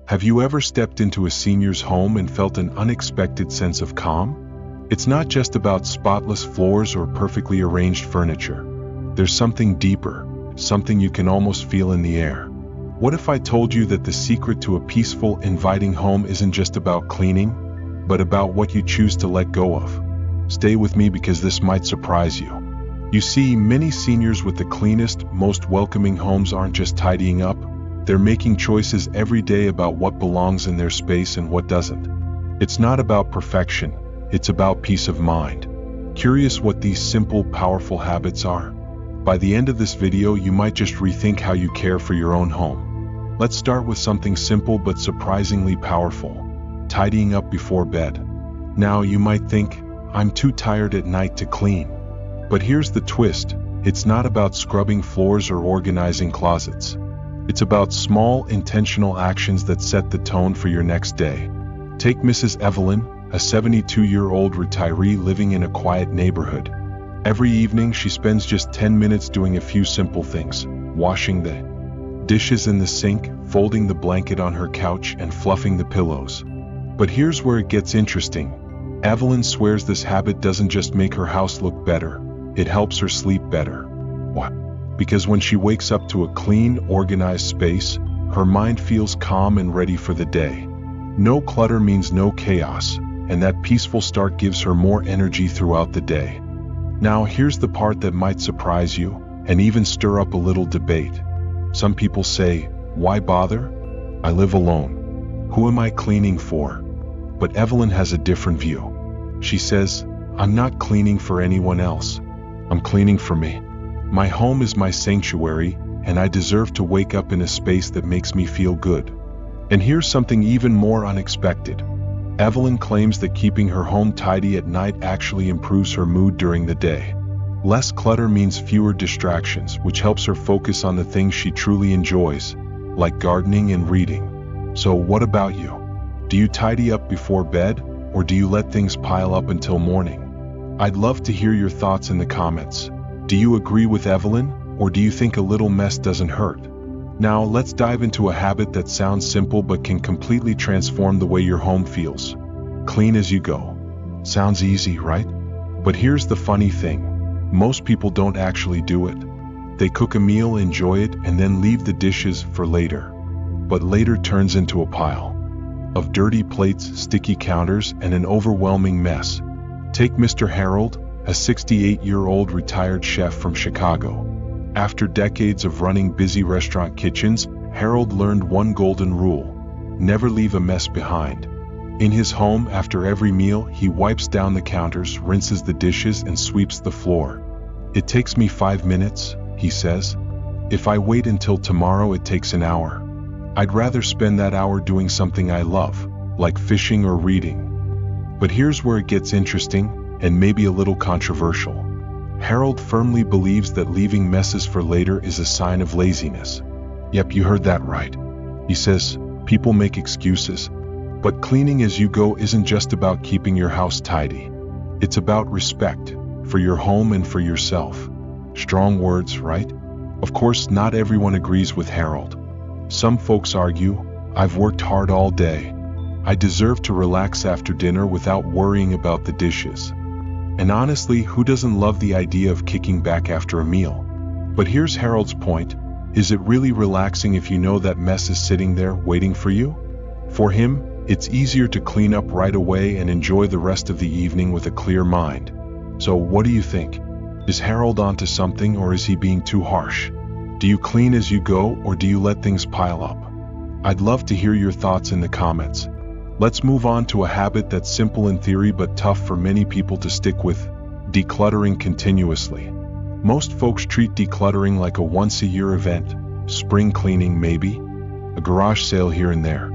Have you ever stepped into a senior's home and felt an unexpected sense of calm? It's not just about spotless floors or perfectly arranged furniture. There's something deeper, something you can almost feel in the air. What if I told you that the secret to a peaceful, inviting home isn't just about cleaning, but about what you choose to let go of? Stay with me because this might surprise you. You see, many seniors with the cleanest, most welcoming homes aren't just tidying up, they're making choices every day about what belongs in their space and what doesn't. It's not about perfection, it's about peace of mind. Curious what these simple, powerful habits are? By the end of this video, you might just rethink how you care for your own home. Let's start with something simple but surprisingly powerful: tidying up before bed. Now, you might think, I'm too tired at night to clean. But here's the twist: it's not about scrubbing floors or organizing closets. It's about small, intentional actions that set the tone for your next day. Take Mrs. Evelyn, a 72-year-old retiree living in a quiet neighborhood. Every evening, she spends just 10 minutes doing a few simple things: washing the dishes in the sink, folding the blanket on her couch, and fluffing the pillows. But here's where it gets interesting. Evelyn swears this habit doesn't just make her house look better, it helps her sleep better. Why? Because when she wakes up to a clean, organized space, her mind feels calm and ready for the day. No clutter means no chaos, and that peaceful start gives her more energy throughout the day. Now, here's the part that might surprise you, and even stir up a little debate. Some people say, why bother? I live alone. Who am I cleaning for? But Evelyn has a different view. She says, I'm not cleaning for anyone else. I'm cleaning for me. My home is my sanctuary, and I deserve to wake up in a space that makes me feel good. And here's something even more unexpected. Evelyn claims that keeping her home tidy at night actually improves her mood during the day. Less clutter means fewer distractions, which helps her focus on the things she truly enjoys, like gardening and reading. So what about you? Do you tidy up before bed, or do you let things pile up until morning? I'd love to hear your thoughts in the comments. Do you agree with Evelyn, or do you think a little mess doesn't hurt? Now, let's dive into a habit that sounds simple but can completely transform the way your home feels. Clean as you go. Sounds easy, right? But here's the funny thing. Most people don't actually do it. They cook a meal, enjoy it, and then leave the dishes for later. But later turns into a pile of dirty plates, sticky counters, and an overwhelming mess. Take Mr. Harold, a 68-year-old retired chef from Chicago. After decades of running busy restaurant kitchens, Harold learned one golden rule: never leave a mess behind. In his home, after every meal, he wipes down the counters, rinses the dishes, and sweeps the floor. It takes me 5 minutes, he says. If I wait until tomorrow, it takes an hour. I'd rather spend that hour doing something I love, like fishing or reading. But here's where it gets interesting, and maybe a little controversial. Harold firmly believes that leaving messes for later is a sign of laziness. Yep, you heard that right. He says, people make excuses, but cleaning as you go isn't just about keeping your house tidy. It's about respect for your home and for yourself. Strong words, right? Of course, not everyone agrees with Harold. Some folks argue, I've worked hard all day. I deserve to relax after dinner without worrying about the dishes. And honestly, who doesn't love the idea of kicking back after a meal? But here's Harold's point. Is it really relaxing if you know that mess is sitting there waiting for you? For him, it's easier to clean up right away and enjoy the rest of the evening with a clear mind. So what do you think? Is Harold onto something, or is he being too harsh? Do you clean as you go, or do you let things pile up? I'd love to hear your thoughts in the comments. Let's move on to a habit that's simple in theory but tough for many people to stick with: decluttering continuously. Most folks treat decluttering like a once-a-year event, spring cleaning maybe, a garage sale here and there.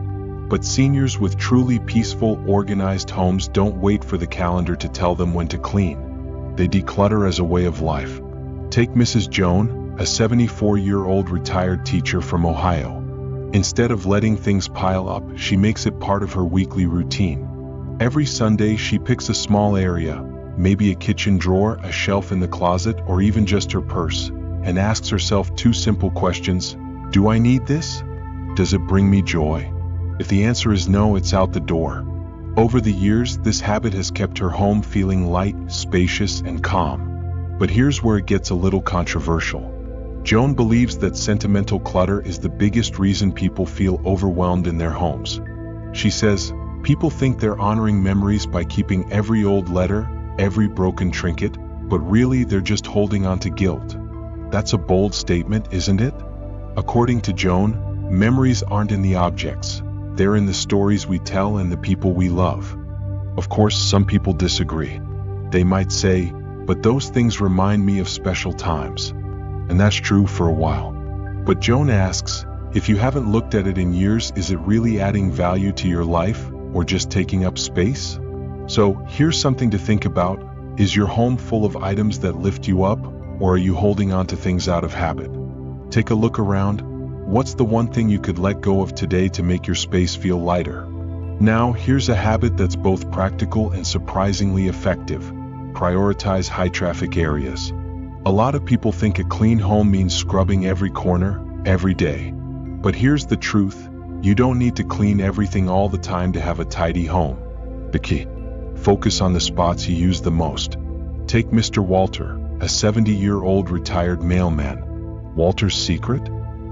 But seniors with truly peaceful, organized homes don't wait for the calendar to tell them when to clean. They declutter as a way of life. Take Mrs. Joan, a 74-year-old retired teacher from Ohio. Instead of letting things pile up, she makes it part of her weekly routine. Every Sunday, she picks a small area, maybe a kitchen drawer, a shelf in the closet, or even just her purse, and asks herself two simple questions. Do I need this? Does it bring me joy? If the answer is no, it's out the door. Over the years, this habit has kept her home feeling light, spacious, and calm. But here's where it gets a little controversial. Joan believes that sentimental clutter is the biggest reason people feel overwhelmed in their homes. She says, people think they're honoring memories by keeping every old letter, every broken trinket, but really they're just holding on to guilt. That's a bold statement, isn't it? According to Joan, memories aren't in the objects. They're in the stories we tell and the people we love. Of course, some people disagree. They might say, but those things remind me of special times. And that's true for a while. But Joan asks, if you haven't looked at it in years, is it really adding value to your life or just taking up space? So here's something to think about. Is your home full of items that lift you up, or are you holding on to things out of habit? Take a look around. What's the one thing you could let go of today to make your space feel lighter? Now, here's a habit that's both practical and surprisingly effective. Prioritize high-traffic areas. A lot of people think a clean home means scrubbing every corner, every day. But here's the truth. You don't need to clean everything all the time to have a tidy home. The key: focus on the spots you use the most. Take Mr. Walter, a 70-year-old retired mailman. Walter's secret?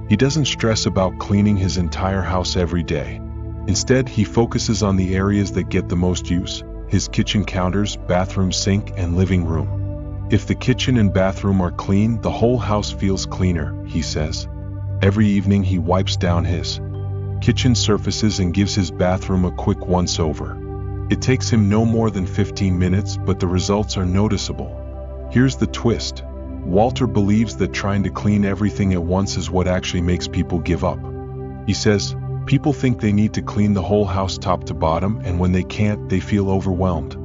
He doesn't stress about cleaning his entire house every day. Instead, he focuses on the areas that get the most use: his kitchen counters, bathroom sink, and living room. If the kitchen and bathroom are clean, the whole house feels cleaner, he says. Every evening he wipes down his kitchen surfaces and gives his bathroom a quick once-over. It takes him no more than 15 minutes, but the results are noticeable. Here's the twist. Walter believes that trying to clean everything at once is what actually makes people give up. He says, people think they need to clean the whole house top to bottom, and when they can't, they feel overwhelmed.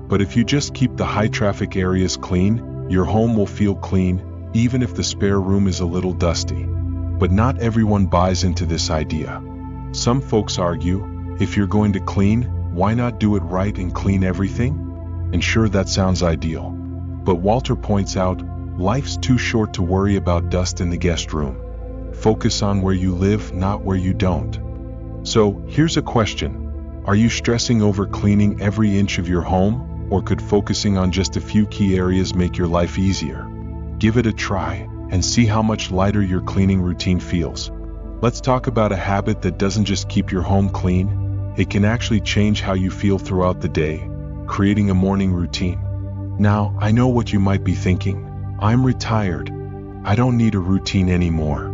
But if you just keep the high-traffic areas clean, your home will feel clean, even if the spare room is a little dusty. But not everyone buys into this idea. Some folks argue, if you're going to clean, why not do it right and clean everything? And sure, that sounds ideal. But Walter points out, life's too short to worry about dust in the guest room. Focus on where you live, not where you don't. So, here's a question. Are you stressing over cleaning every inch of your home? Or could focusing on just a few key areas make your life easier? Give it a try and see how much lighter your cleaning routine feels. Let's talk about a habit that doesn't just keep your home clean, it can actually change how you feel throughout the day, creating a morning routine. Now, I know what you might be thinking. I'm retired. I don't need a routine anymore.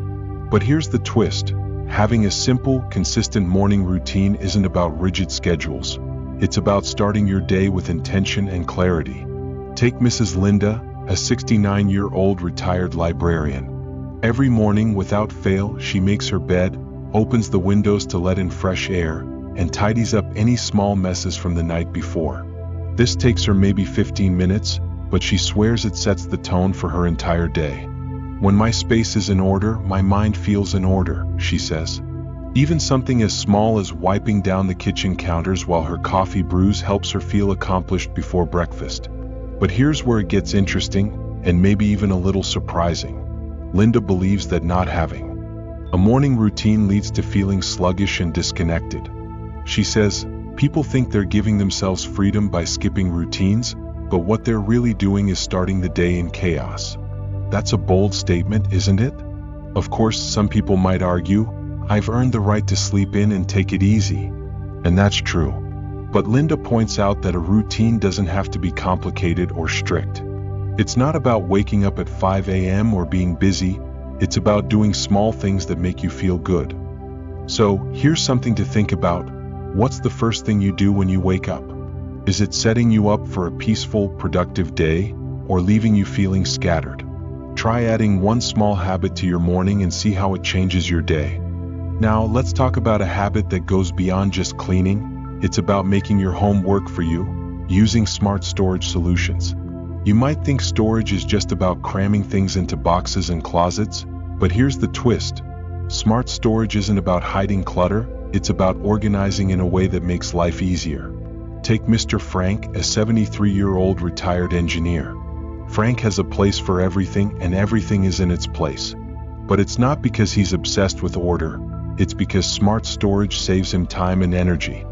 But here's the twist. Having a simple, consistent morning routine isn't about rigid schedules. It's about starting your day with intention and clarity. Take Mrs. Linda, a 69-year-old retired librarian. Every morning, without fail, she makes her bed, opens the windows to let in fresh air, and tidies up any small messes from the night before. This takes her maybe 15 minutes, but she swears it sets the tone for her entire day. When my space is in order, my mind feels in order, she says. Even something as small as wiping down the kitchen counters while her coffee brews helps her feel accomplished before breakfast. But here's where it gets interesting, and maybe even a little surprising. Linda believes that not having a morning routine leads to feeling sluggish and disconnected. She says, people think they're giving themselves freedom by skipping routines, but what they're really doing is starting the day in chaos. That's a bold statement, isn't it? Of course, some people might argue, I've earned the right to sleep in and take it easy. And that's true. But Linda points out that a routine doesn't have to be complicated or strict. It's not about waking up at 5 a.m. or being busy, it's about doing small things that make you feel good. So, here's something to think about. What's the first thing you do when you wake up? Is it setting you up for a peaceful, productive day, or leaving you feeling scattered? Try adding one small habit to your morning and see how it changes your day. Now, let's talk about a habit that goes beyond just cleaning. It's about making your home work for you, using smart storage solutions. You might think storage is just about cramming things into boxes and closets, but here's the twist. Smart storage isn't about hiding clutter, it's about organizing in a way that makes life easier. Take Mr. Frank, a 73-year-old retired engineer. Frank has a place for everything, and everything is in its place. But it's not because he's obsessed with order. It's because smart storage saves him time and energy.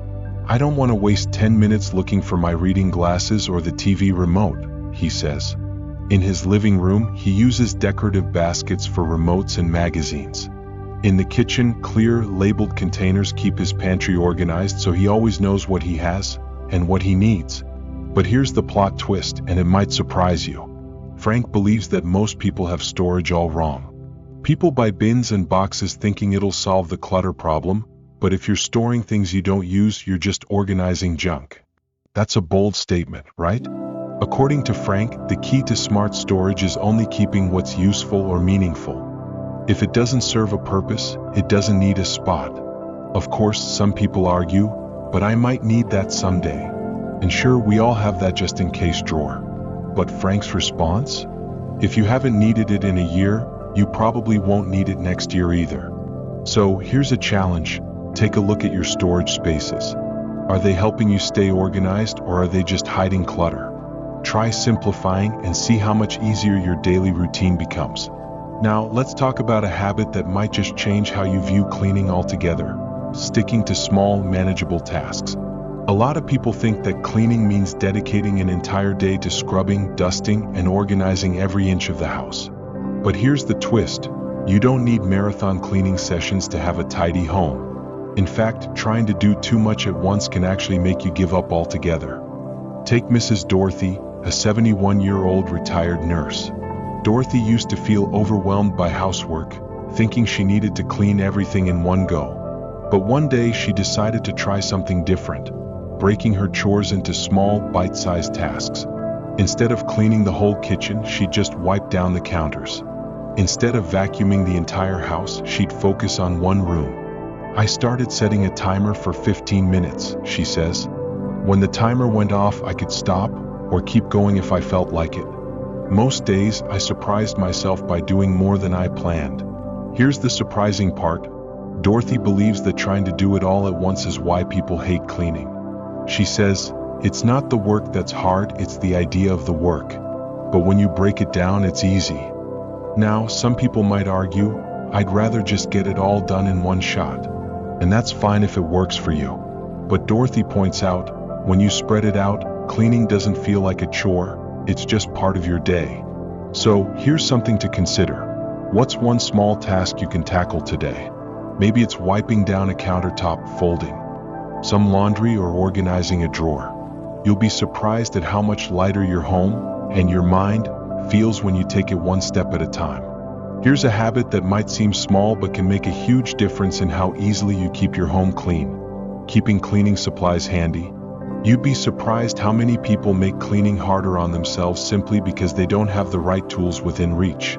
"I don't want to waste 10 minutes looking for my reading glasses or the TV remote," he says. In his living room, he uses decorative baskets for remotes and magazines. In the kitchen, clear, labeled containers keep his pantry organized so he always knows what he has and what he needs. But here's the plot twist, and it might surprise you. Frank believes that most people have storage all wrong. People buy bins and boxes thinking it'll solve the clutter problem, but if you're storing things you don't use, you're just organizing junk. That's a bold statement, right? According to Frank, the key to smart storage is only keeping what's useful or meaningful. If it doesn't serve a purpose, it doesn't need a spot. Of course, some people argue, "But I might need that someday." And sure, we all have that just in case drawer. But Frank's response? If you haven't needed it in a year, you probably won't need it next year either. So here's a challenge. Take a look at your storage spaces. Are they helping you stay organized, or are they just hiding clutter? Try simplifying and see how much easier your daily routine becomes. Now, let's talk about a habit that might just change how you view cleaning altogether: sticking to small, manageable tasks. A lot of people think that cleaning means dedicating an entire day to scrubbing, dusting, and organizing every inch of the house. But here's the twist: you don't need marathon cleaning sessions to have a tidy home. In fact, trying to do too much at once can actually make you give up altogether. Take Mrs. Dorothy, a 71-year-old retired nurse. Dorothy used to feel overwhelmed by housework, thinking she needed to clean everything in one go. But one day she decided to try something different, breaking her chores into small, bite-sized tasks. Instead of cleaning the whole kitchen, she'd just wipe down the counters. Instead of vacuuming the entire house, she'd focus on one room. "I started setting a timer for 15 minutes, she says. When the timer went off, I could stop or keep going if I felt like it. Most days, I surprised myself by doing more than I planned." Here's the surprising part. Dorothy believes that trying to do it all at once is why people hate cleaning. She says, "It's not the work that's hard, it's the idea of the work. But when you break it down, it's easy." Now, some people might argue, "I'd rather just get it all done in one shot." And that's fine if it works for you. But Dorothy points out, when you spread it out, cleaning doesn't feel like a chore, it's just part of your day. So, here's something to consider. What's one small task you can tackle today? Maybe it's wiping down a countertop, folding some laundry, or organizing a drawer. You'll be surprised at how much lighter your home and your mind feels when you take it one step at a time. Here's a habit that might seem small but can make a huge difference in how easily you keep your home clean: keeping cleaning supplies handy. You'd be surprised how many people make cleaning harder on themselves simply because they don't have the right tools within reach.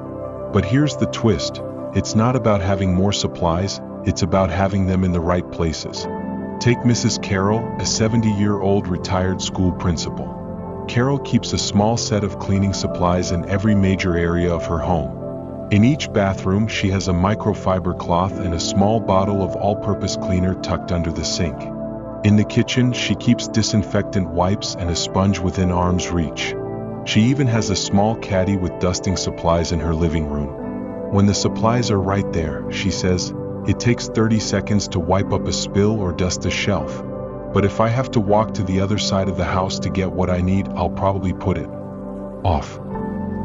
But here's the twist: it's not about having more supplies, it's about having them in the right places. Take Mrs. Carroll, a 70-year-old retired school principal. Carol keeps a small set of cleaning supplies in every major area of her home. In each bathroom, she has a microfiber cloth and a small bottle of all-purpose cleaner tucked under the sink. In the kitchen, she keeps disinfectant wipes and a sponge within arm's reach. She even has a small caddy with dusting supplies in her living room. When the supplies are right there, she says, it takes 30 seconds to wipe up a spill or dust a shelf. But if I have to walk to the other side of the house to get what I need, I'll probably put it off.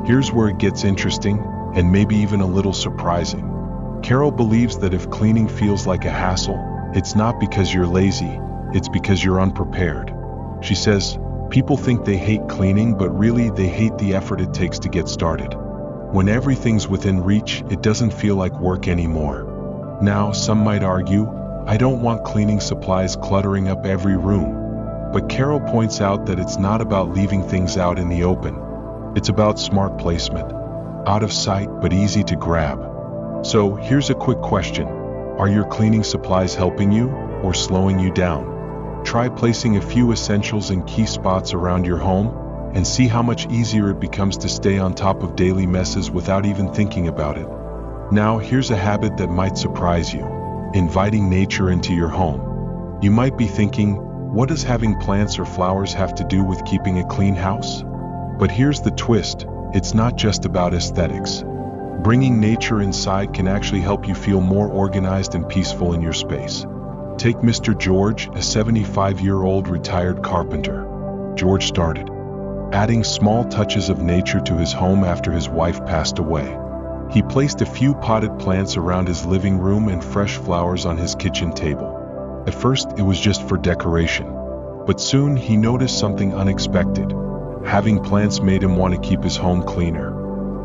Here's where it gets interesting, and maybe even a little surprising. Carol believes that if cleaning feels like a hassle, it's not because you're lazy, it's because you're unprepared. She says, people think they hate cleaning, but really they hate the effort it takes to get started. When everything's within reach, it doesn't feel like work anymore. Now, some might argue, I don't want cleaning supplies cluttering up every room. But Carol points out that it's not about leaving things out in the open. It's about smart placement. Out of sight, but easy to grab. So, here's a quick question. Are your cleaning supplies helping you, or slowing you down? Try placing a few essentials in key spots around your home, and see how much easier it becomes to stay on top of daily messes without even thinking about it. Now, here's a habit that might surprise you: inviting nature into your home. You might be thinking, what does having plants or flowers have to do with keeping a clean house? But here's the twist: it's not just about aesthetics. Bringing nature inside can actually help you feel more organized and peaceful in your space. Take Mr. George, a 75-year-old retired carpenter. George started adding small touches of nature to his home after his wife passed away. He placed a few potted plants around his living room and fresh flowers on his kitchen table. At first, it was just for decoration, but soon he noticed something unexpected. Having plants made him want to keep his home cleaner.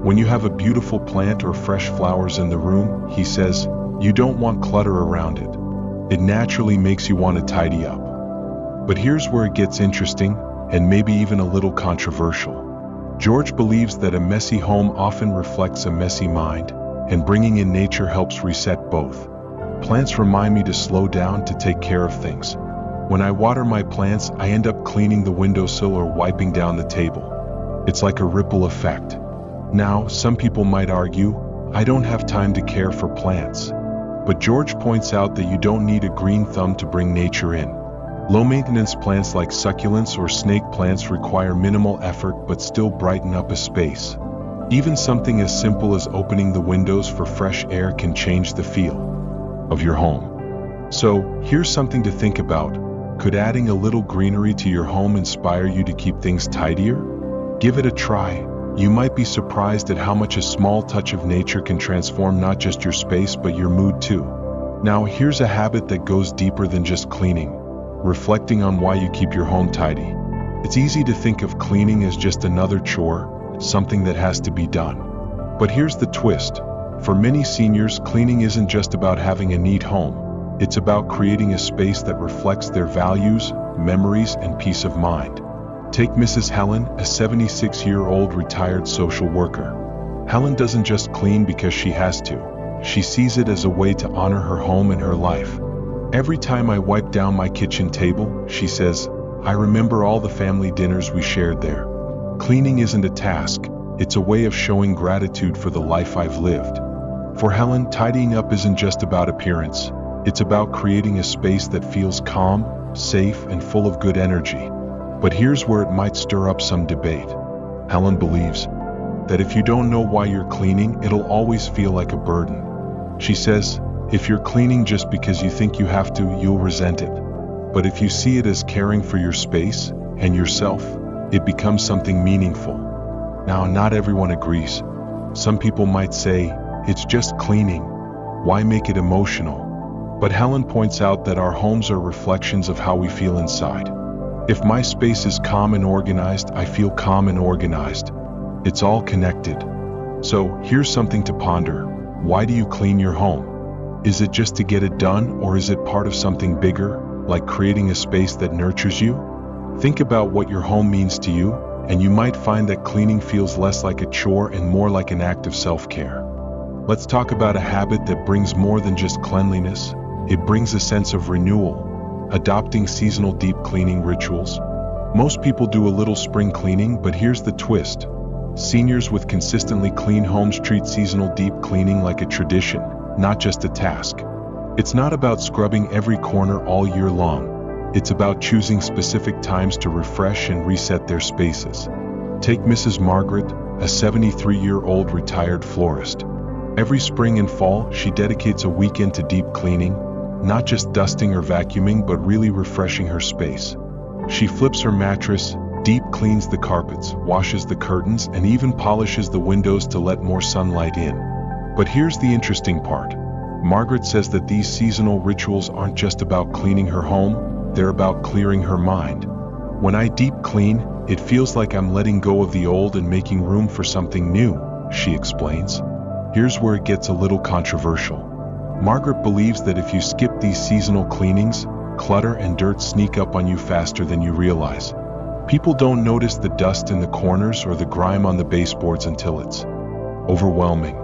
When you have a beautiful plant or fresh flowers in the room, he says, you don't want clutter around it. It naturally makes you want to tidy up. But here's where it gets interesting, and maybe even a little controversial. George believes that a messy home often reflects a messy mind, and bringing in nature helps reset both. Plants remind me to slow down, to take care of things. When I water my plants, I end up cleaning the windowsill or wiping down the table. It's like a ripple effect. Now, some people might argue, I don't have time to care for plants. But George points out that you don't need a green thumb to bring nature in. Low-maintenance plants like succulents or snake plants require minimal effort but still brighten up a space. Even something as simple as opening the windows for fresh air can change the feel of your home. So, here's something to think about. Could adding a little greenery to your home inspire you to keep things tidier? Give it a try. You might be surprised at how much a small touch of nature can transform not just your space but your mood too. Now, here's a habit that goes deeper than just cleaning. Reflecting on why you keep your home tidy. It's easy to think of cleaning as just another chore, something that has to be done. But here's the twist. For many seniors, cleaning isn't just about having a neat home. It's about creating a space that reflects their values, memories, and peace of mind. Take Mrs. Helen, a 76-year-old retired social worker. Helen doesn't just clean because she has to. She sees it as a way to honor her home and her life. Every time I wipe down my kitchen table, she says, I remember all the family dinners we shared there. Cleaning isn't a task, it's a way of showing gratitude for the life I've lived. For Helen, tidying up isn't just about appearance, it's about creating a space that feels calm, safe, and full of good energy. But here's where it might stir up some debate. Helen believes that if you don't know why you're cleaning, it'll always feel like a burden. She says, if you're cleaning just because you think you have to, you'll resent it. But if you see it as caring for your space and yourself, it becomes something meaningful. Now, not everyone agrees. Some people might say, it's just cleaning. Why make it emotional? But Helen points out that our homes are reflections of how we feel inside. If my space is calm and organized, I feel calm and organized. It's all connected. So, here's something to ponder. Why do you clean your home? Is it just to get it done, or is it part of something bigger, like creating a space that nurtures you? Think about what your home means to you, and you might find that cleaning feels less like a chore and more like an act of self-care. Let's talk about a habit that brings more than just cleanliness. It brings a sense of renewal. Adopting seasonal deep cleaning rituals. Most people do a little spring cleaning, but here's the twist. Seniors with consistently clean homes treat seasonal deep cleaning like a tradition, not just a task. It's not about scrubbing every corner all year long. It's about choosing specific times to refresh and reset their spaces. Take Mrs. Margaret, a 73-year-old retired florist. Every spring and fall, she dedicates a weekend to deep cleaning, not just dusting or vacuuming, but really refreshing her space. She flips her mattress, deep cleans the carpets, washes the curtains, and even polishes the windows to let more sunlight in. But here's the interesting part. Margaret says that these seasonal rituals aren't just about cleaning her home, they're about clearing her mind. When I deep clean, it feels like I'm letting go of the old and making room for something new, she explains. Here's where it gets a little controversial. Margaret believes that if you skip these seasonal cleanings, clutter and dirt sneak up on you faster than you realize. People don't notice the dust in the corners or the grime on the baseboards until it's overwhelming.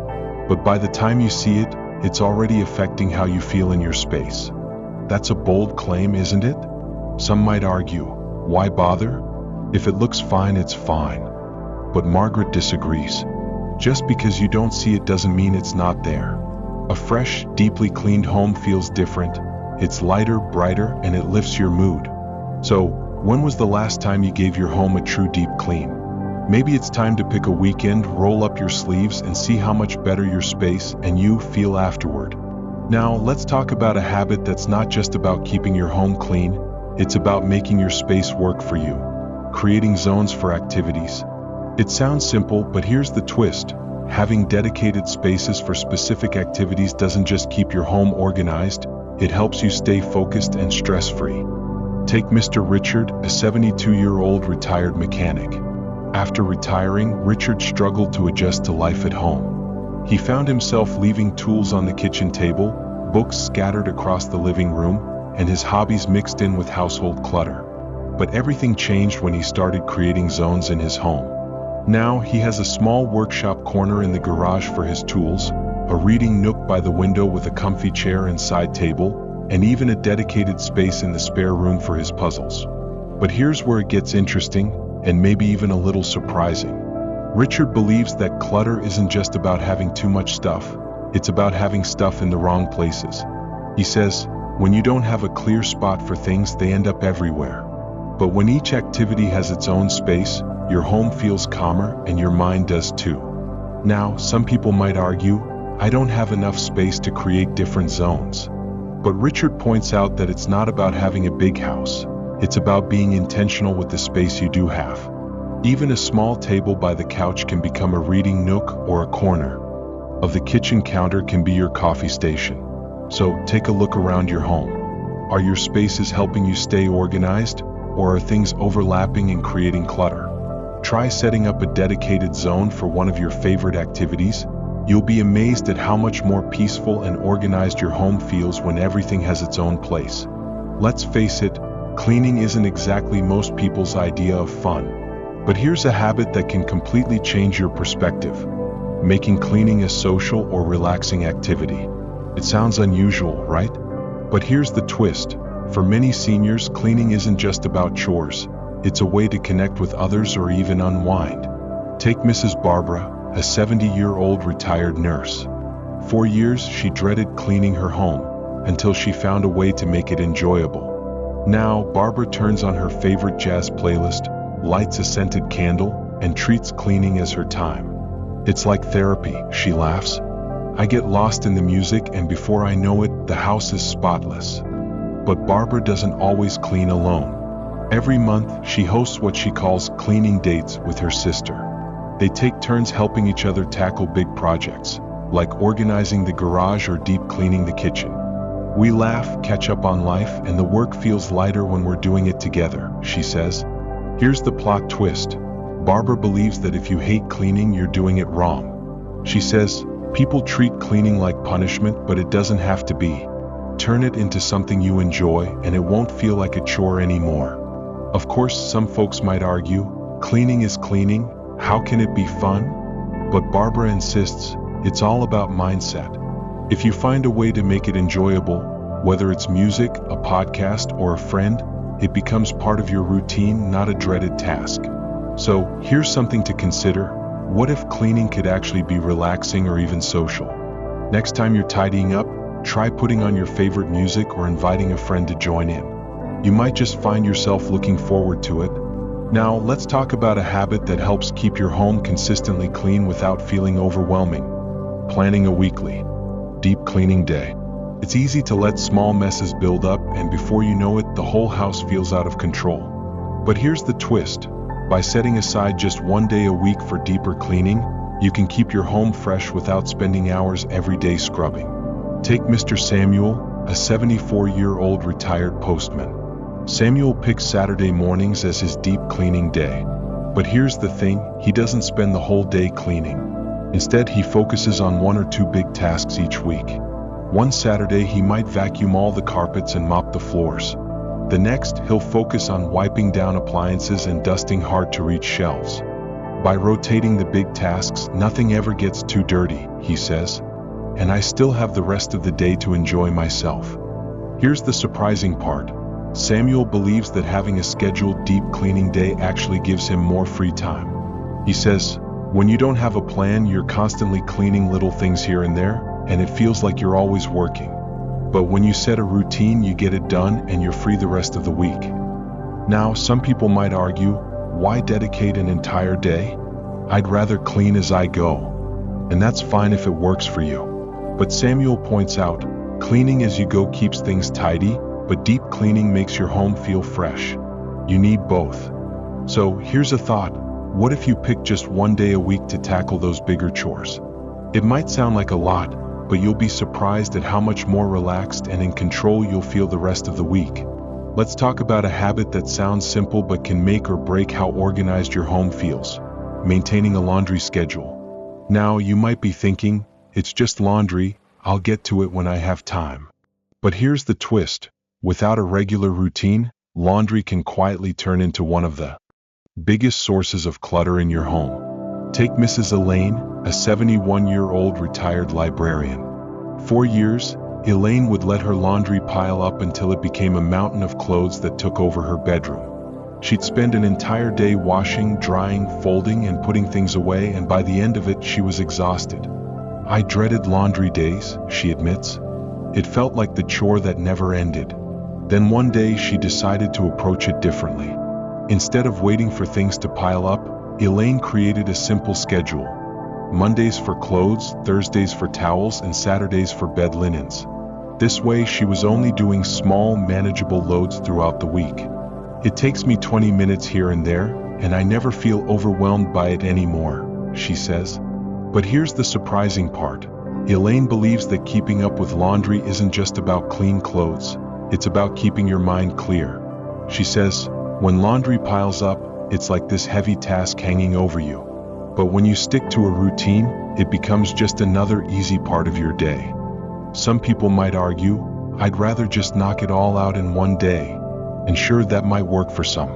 But by the time you see it, it's already affecting how you feel in your space. That's a bold claim, isn't it? Some might argue, why bother? If it looks fine, it's fine. But Margaret disagrees. Just because you don't see it doesn't mean it's not there. A fresh, deeply cleaned home feels different. It's lighter, brighter, and it lifts your mood. So, when was the last time you gave your home a true deep clean? Maybe it's time to pick a weekend, roll up your sleeves, and see how much better your space and you feel afterward. Now, let's talk about a habit that's not just about keeping your home clean, it's about making your space work for you. Creating zones for activities. It sounds simple, but here's the twist. Having dedicated spaces for specific activities doesn't just keep your home organized, it helps you stay focused and stress-free. Take Mr. Richard, a 72-year-old retired mechanic. After retiring, Richard struggled to adjust to life at home. He found himself leaving tools on the kitchen table, books scattered across the living room, and his hobbies mixed in with household clutter. But everything changed when he started creating zones in his home. Now he has a small workshop corner in the garage for his tools, a reading nook by the window with a comfy chair and side table, and even a dedicated space in the spare room for his puzzles. But here's where it gets interesting, and maybe even a little surprising. Richard believes that clutter isn't just about having too much stuff, it's about having stuff in the wrong places. He says, when you don't have a clear spot for things, they end up everywhere. But when each activity has its own space, your home feels calmer and your mind does too. Now, some people might argue, I don't have enough space to create different zones. But Richard points out that it's not about having a big house. It's about being intentional with the space you do have. Even a small table by the couch can become a reading nook, or a corner of the kitchen counter can be your coffee station. So take a look around your home. Are your spaces helping you stay organized, or are things overlapping and creating clutter? Try setting up a dedicated zone for one of your favorite activities. You'll be amazed at how much more peaceful and organized your home feels when everything has its own place. Let's face it, cleaning isn't exactly most people's idea of fun. But here's a habit that can completely change your perspective. Making cleaning a social or relaxing activity. It sounds unusual, right? But here's the twist. For many seniors, cleaning isn't just about chores. It's a way to connect with others or even unwind. Take Mrs. Barbara, a 70-year-old retired nurse. For years, she dreaded cleaning her home, until she found a way to make it enjoyable. Now, Barbara turns on her favorite jazz playlist, lights a scented candle, and treats cleaning as her time. It's like therapy, she laughs. I get lost in the music, and before I know it, the house is spotless. But Barbara doesn't always clean alone. Every month, she hosts what she calls cleaning dates with her sister. They take turns helping each other tackle big projects, like organizing the garage or deep cleaning the kitchen. We laugh, catch up on life, and the work feels lighter when we're doing it together, she says. Here's the plot twist. Barbara believes that if you hate cleaning, you're doing it wrong. She says, people treat cleaning like punishment, but it doesn't have to be. Turn it into something you enjoy, and it won't feel like a chore anymore. Of course, some folks might argue, cleaning is cleaning, how can it be fun? But Barbara insists, it's all about mindset. If you find a way to make it enjoyable, whether it's music, a podcast, or a friend, it becomes part of your routine, not a dreaded task. So, here's something to consider. What if cleaning could actually be relaxing or even social? Next time you're tidying up, try putting on your favorite music or inviting a friend to join in. You might just find yourself looking forward to it. Now, let's talk about a habit that helps keep your home consistently clean without feeling overwhelming. Planning a weekly, deep cleaning day. It's easy to let small messes build up, and before you know it, the whole house feels out of control. But here's the twist. By setting aside just one day a week for deeper cleaning, you can keep your home fresh without spending hours every day scrubbing. Take Mr. Samuel, a 74-year-old retired postman. Samuel picks Saturday mornings as his deep cleaning day. But here's the thing, he doesn't spend the whole day cleaning. Instead, he focuses on one or two big tasks each week. One Saturday, he might vacuum all the carpets and mop the floors. The next, he'll focus on wiping down appliances and dusting hard-to-reach shelves. By rotating the big tasks, nothing ever gets too dirty, he says. And I still have the rest of the day to enjoy myself. Here's the surprising part. Samuel believes that having a scheduled deep cleaning day actually gives him more free time. He says, when you don't have a plan, you're constantly cleaning little things here and there, and it feels like you're always working. But when you set a routine, you get it done and you're free the rest of the week. Now, some people might argue, why dedicate an entire day? "I'd rather clean as I go." And that's fine if it works for you. But Samuel points out, cleaning as you go keeps things tidy, but deep cleaning makes your home feel fresh. You need both. So here's a thought. What if you pick just one day a week to tackle those bigger chores? It might sound like a lot, but you'll be surprised at how much more relaxed and in control you'll feel the rest of the week. Let's talk about a habit that sounds simple but can make or break how organized your home feels: maintaining a laundry schedule. Now, you might be thinking, it's just laundry, I'll get to it when I have time. But here's the twist. Without a regular routine, laundry can quietly turn into one of the biggest sources of clutter in your home. Take Mrs. Elaine, a 71-year-old retired librarian. For years, Elaine would let her laundry pile up until it became a mountain of clothes that took over her bedroom. She'd spend an entire day washing, drying, folding, and putting things away, and by the end of it, she was exhausted. "I dreaded laundry days," she admits. "It felt like the chore that never ended." Then one day she decided to approach it differently. Instead of waiting for things to pile up, Elaine created a simple schedule: Mondays for clothes, Thursdays for towels, and Saturdays for bed linens. This way she was only doing small, manageable loads throughout the week. "It takes me 20 minutes here and there, and I never feel overwhelmed by it anymore," she says. But here's the surprising part. Elaine believes that keeping up with laundry isn't just about clean clothes, it's about keeping your mind clear. She says, when laundry piles up, it's like this heavy task hanging over you. But when you stick to a routine, it becomes just another easy part of your day. Some people might argue, "I'd rather just knock it all out in one day." And sure, that might work for some.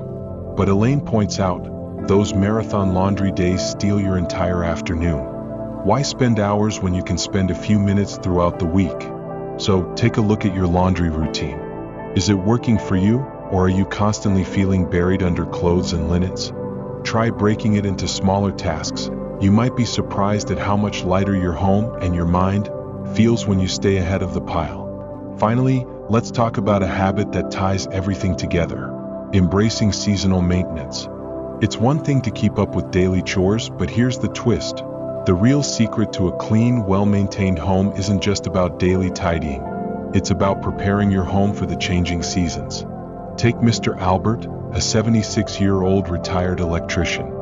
But Elaine points out, those marathon laundry days steal your entire afternoon. Why spend hours when you can spend a few minutes throughout the week? So take a look at your laundry routine. Is it working for you, or are you constantly feeling buried under clothes and linens? Try breaking it into smaller tasks. You might be surprised at how much lighter your home and your mind feels when you stay ahead of the pile. Finally, let's talk about a habit that ties everything together: embracing seasonal maintenance. It's one thing to keep up with daily chores, but here's the twist. The real secret to a clean, well-maintained home isn't just about daily tidying. It's about preparing your home for the changing seasons. Take Mr. Albert, a 76-year-old retired electrician.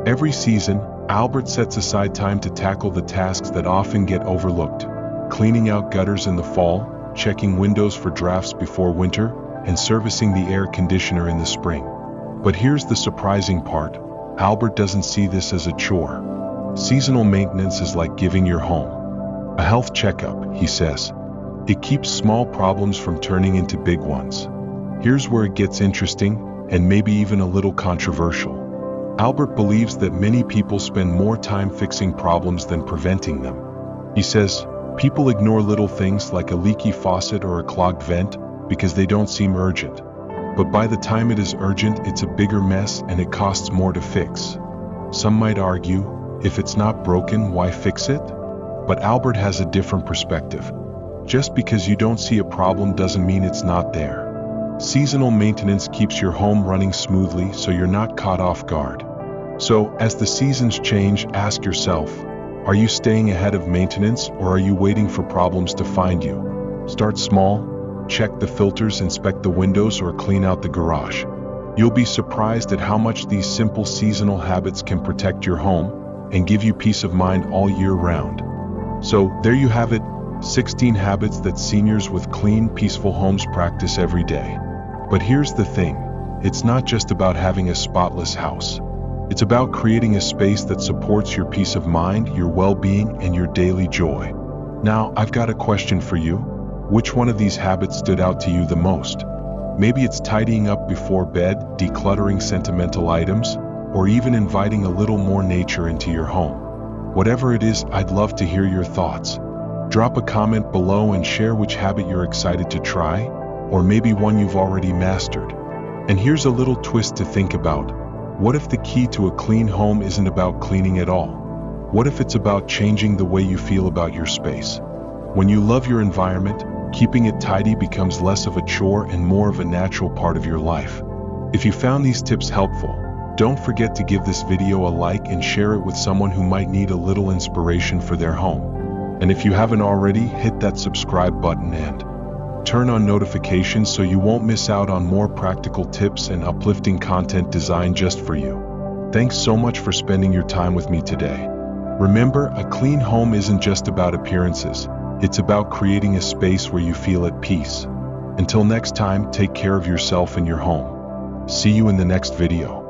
Every season, Albert sets aside time to tackle the tasks that often get overlooked: cleaning out gutters in the fall, checking windows for drafts before winter, and servicing the air conditioner in the spring. But here's the surprising part. Albert doesn't see this as a chore. Seasonal maintenance is like giving your home a health checkup, he says. It keeps small problems from turning into big ones. Here's where it gets interesting, and maybe even a little controversial. Albert believes that many people spend more time fixing problems than preventing them. He says, people ignore little things like a leaky faucet or a clogged vent because they don't seem urgent. But by the time it is urgent, it's a bigger mess and it costs more to fix. Some might argue, if it's not broken, why fix it? But Albert has a different perspective. Just because you don't see a problem doesn't mean it's not there. Seasonal maintenance keeps your home running smoothly so you're not caught off guard. So, as the seasons change, ask yourself, are you staying ahead of maintenance, or are you waiting for problems to find you? Start small, check the filters, inspect the windows, or clean out the garage. You'll be surprised at how much these simple seasonal habits can protect your home and give you peace of mind all year round. So, there you have it, 16 habits that seniors with clean, peaceful homes practice every day. But here's the thing, it's not just about having a spotless house. It's about creating a space that supports your peace of mind, your well-being, and your daily joy. Now, I've got a question for you. Which one of these habits stood out to you the most? Maybe it's tidying up before bed, decluttering sentimental items, or even inviting a little more nature into your home. Whatever it is, I'd love to hear your thoughts. Drop a comment below and share which habit you're excited to try, or maybe one you've already mastered. And here's a little twist to think about. What if the key to a clean home isn't about cleaning at all? What if it's about changing the way you feel about your space? When you love your environment, keeping it tidy becomes less of a chore and more of a natural part of your life. If you found these tips helpful, Don't forget to give this video a like and share it with someone who might need a little inspiration for their home. And if you haven't already, hit that subscribe button and turn on notifications so you won't miss out on more practical tips and uplifting content designed just for you. Thanks so much for spending your time with me today. Remember, a clean home isn't just about appearances. It's about creating a space where you feel at peace. Until next time, take care of yourself and your home. See you in the next video.